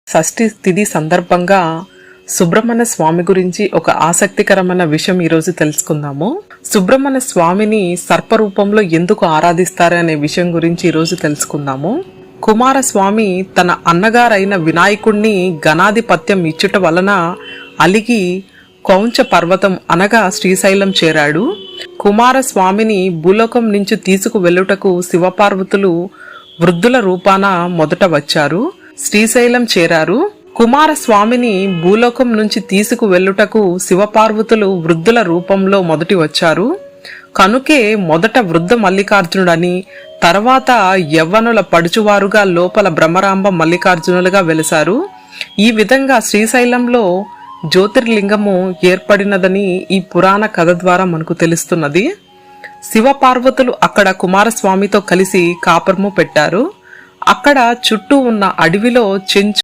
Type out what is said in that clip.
షష్ఠి తిథి సందర్భంగా సుబ్రహ్మణ్య స్వామి గురించి ఒక ఆసక్తికరమైన విషయం ఈరోజు తెలుసుకుందాము. సుబ్రహ్మణ్య స్వామిని సర్పరూపంలో ఎందుకు ఆరాధిస్తారు అనే విషయం గురించి ఈరోజు తెలుసుకుందాము. కుమారస్వామి తన అన్నగారైన వినాయకుణ్ణి గణాధిపత్యం ఇచ్చుట వలన అలిగి కౌంచ పర్వతం అనగా శ్రీశైలం చేరాడు. కుమారస్వామిని భూలోకం నుంచి తీసుకు వెళ్ళుటకు శివపార్వతులు వృద్ధుల రూపాన మొదట వచ్చారు. శ్రీశైలం చేరారు. కుమారస్వామిని భూలోకం నుంచి తీసుకు వెళ్ళుటకు శివపార్వతులు వృద్ధుల రూపంలో మొదటి వచ్చారు. కనుకే మొదట వృద్ధ మల్లికార్జునుడని, తర్వాత యవ్వనుల పడుచువారుగా లోపల బ్రహ్మరాంబ మల్లికార్జునులుగా వెలిశారు. ఈ విధంగా శ్రీశైలంలో జ్యోతిర్లింగము ఏర్పడినదని ఈ పురాణ కథ ద్వారా మనకు తెలుస్తున్నది. శివపార్వతులు అక్కడ కుమారస్వామితో కలిసి కాపురము పెట్టారు. అక్కడ చుట్టూ ఉన్న అడవిలో చెంచు